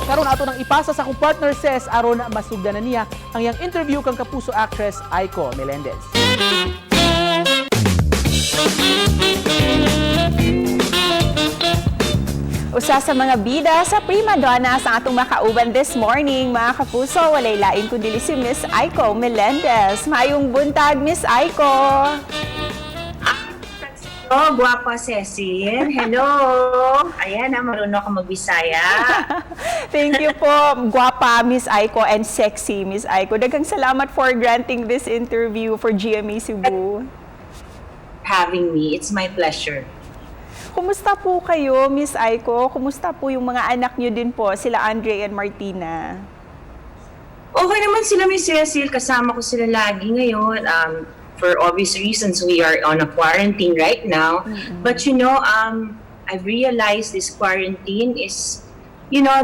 Karon ato nang ipasa sa akong partner ses aron masugdanan niya ang iyang interview kang Kapuso Actress Aiko Melendez. Usa sa mga bida sa prima donna sa atong makauban this morning, mga kapuso, walay lain kundi si Miss Aiko Melendez. Maayong buntag, Miss Aiko. Oh, guwapa Cecil. Hello. Ayan, marunong ka magbisaya. Thank you po, guwapa Miss Aiko and sexy Miss Aiko. Daghang salamat for granting this interview for GMA Cebu. Having me, it's my pleasure. Kumusta po kayo, Miss Aiko? Kumusta po yung mga anak niyo din po, sila Andre and Martina? Okay naman sila, Miss Cecil. Kasama ko sila lagi ngayon. For obvious reasons, we are on a quarantine right now. Mm-hmm. But you know, I've realized this quarantine is, you know,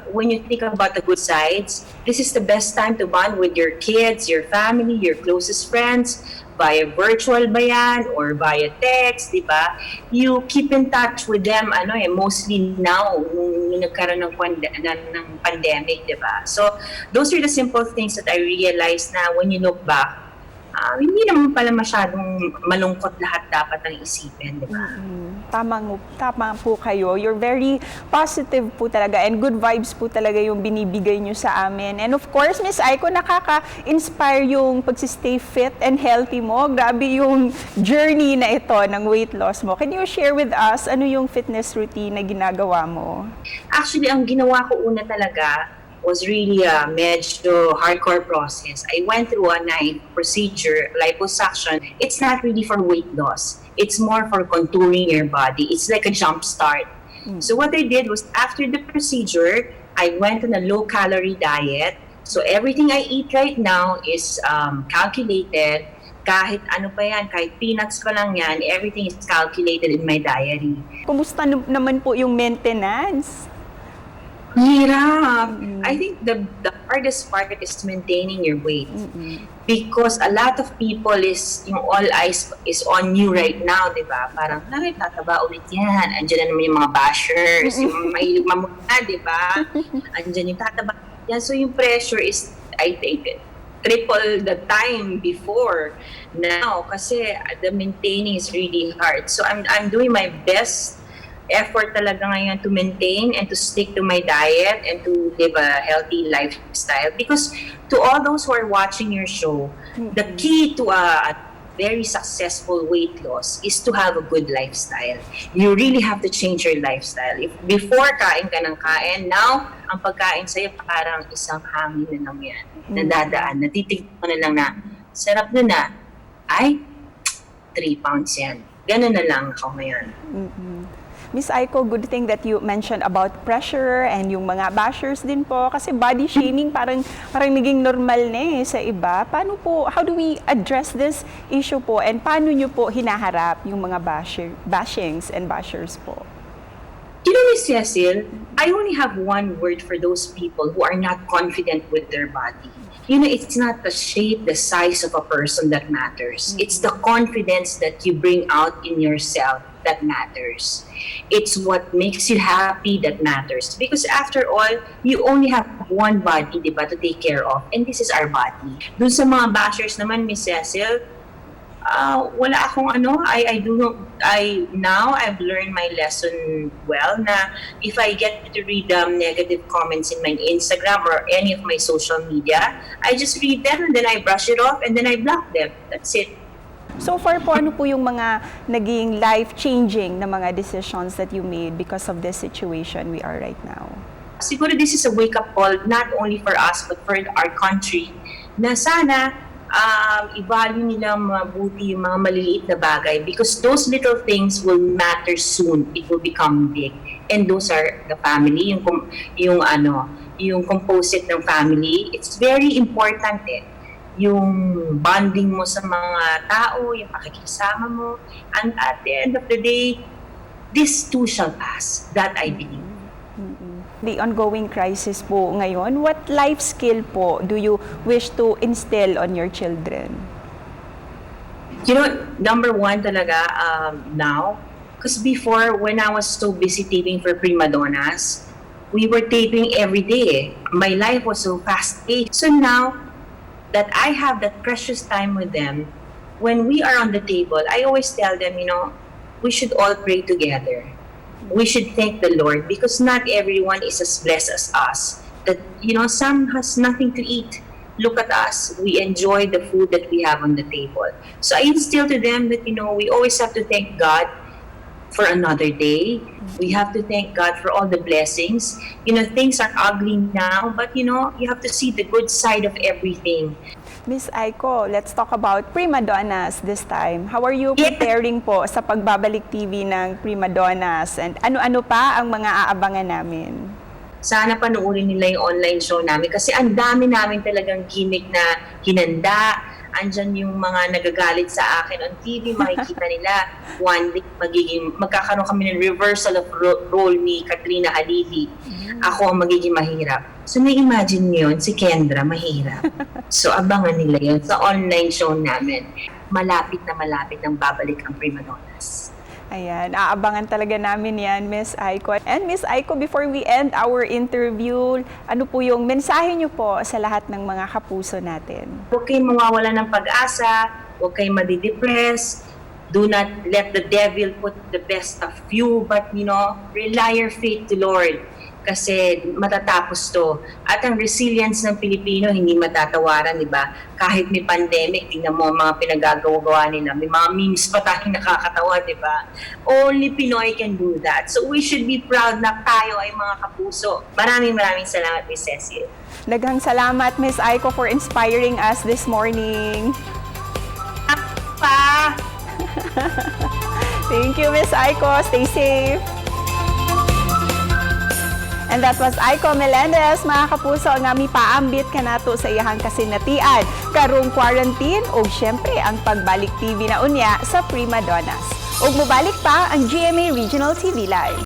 when you think about the good sides, this is the best time to bond with your kids, your family, your closest friends, via virtual ba yan or via text, di ba? You keep in touch with them, mostly now, nung nagkaroon ng pandemic, di ba? So, those are the simple things that I realized na when you look back, hindi naman pala masyadong malungkot lahat dapat ang isipin, di ba? Tama po kayo. You're very positive po talaga and good vibes po talaga yung binibigay nyo sa amin. And of course, Miss Aiko, nakaka-inspire yung pagsistay fit and healthy mo. Grabe yung journey na ito ng weight loss mo. Can you share with us ano yung fitness routine na ginagawa mo? Actually, ang ginawa ko una talaga was really a medyo hardcore process. I went through a 9 procedure, liposuction. It's not really for weight loss. It's more for contouring your body. It's like a jump start. So what I did was after the procedure, I went on a low-calorie diet. So everything I eat right now is calculated. Kahit ano pa yan, kahit peanuts pa lang yan, everything is calculated in my diary. Kumusta naman po yung maintenance? Hirap. I think the hardest part is maintaining your weight. Because a lot of people yung all eyes is on you right now, di ba? Parang, tataba ulit yan. Andiyan na naman yung mga bashers, yung mahilig mamuna, di ba? Andiyan yung tataba yan. So yung pressure is, I think, triple the time before now. Kasi the maintaining is really hard. So I'm doing my best effort talaga ngayon to maintain and to stick to my diet and to live a healthy lifestyle. Because to all those who are watching your show, the key to a very successful weight loss is to have a good lifestyle. You really have to change your lifestyle. If before kain ka ng kain, now ang pagkain sa'yo parang isang hangin na lang yan. Nadadaan, natitignan mo na lang na sarap na ay 3 pounds yan. Ganun na lang ako ngayon. Miss Aiko, good thing that you mentioned about pressure and yung mga bashers din po kasi body shaming parang naging normal na sa iba. Paano po, how do we address this issue po and paano nyo po hinaharap yung mga bashings and bashers po? You know, Miss Cecil, I only have one word for those people who are not confident with their body. You know, it's not the shape, the size of a person that matters. It's the confidence that you bring out in yourself that matters. It's what makes you happy that matters. Because after all, you only have one body, di ba, to take care of. And this is our body. Dun sa mga bashers naman, Miss Cecil, wala akong now I've learned my lesson well na if I get to read negative comments in my Instagram or any of my social media, I just read them and then I brush it off and then I block them. That's it. So far po, ano po yung mga naging life-changing na mga decisions that you made because of this situation we are right now? Siguro this is a wake-up call not only for us but for our country na sana i-value nila mabuti yung mga maliliit na bagay because those little things will matter soon. It will become big. And those are the family, yung composite ng family. It's very important yung bonding mo sa mga tao, yung pakikisama mo. And at the end of the day, this too shall pass. That I believe. The ongoing crisis po ngayon, what life skill po do you wish to instill on your children? You know, number one talaga now, because before when I was so busy taping for prima donnas, we were taping every day. My life was so fast-paced. So now that I have that precious time with them, when we are on the table, I always tell them, we should all pray together. We should thank the Lord because not everyone is as blessed as us. That, some has nothing to eat. Look at us. We enjoy the food that we have on the table. So I instill to them that, we always have to thank God for another day. We have to thank God for all the blessings. Things are ugly now, but you have to see the good side of everything. Miss Aiko, let's talk about Prima Donnas this time. How are you preparing po sa pagbabalik TV ng Prima Donnas? And ano-ano pa ang mga aabangan namin? Sana panoorin nila yung online show namin kasi ang dami namin talagang gimmick na hinanda. Andyan yung mga nagagalit sa akin on TV, makikita nila one day magkakaroon kami ng reversal of role ni Katrina Halili. Ako ang magiging mahirap. So na-imagine nyo yun, si Kendra mahirap. So abangan nila yun sa online show namin. Malapit nang babalik ang Prima Donnas. Ayan, aabangan talaga namin yan, Miss Aiko. And Miss Aiko, before we end our interview, ano po yung mensahe niyo po sa lahat ng mga kapuso natin? Huwag kayong mawawala ng pag-asa, huwag kayong madidepress, do not let the devil put the best of you, but rely your faith to Lord. Kasi matatapos to. At ang resilience ng Pilipino, hindi matatawaran, di ba? Kahit may pandemic, tingnan mo ang mga pinagagawa nila. May mga memes pa tayong nakakatawa, di ba? Only Pinoy can do that. So we should be proud na tayo ay mga kapuso. Maraming salamat, Miss Cecil. Daghang salamat, Miss Aiko, for inspiring us this morning. Pa! Thank you, Miss Aiko. Stay safe. And that was Aiko Melendez, mga kapuso, nga mi paambit kanato sa iyang kasinatian karong quarantine o syempre ang pagbalik TV na unya sa Prima Donnas. Ug mobalik pa ang GMA Regional TV Live.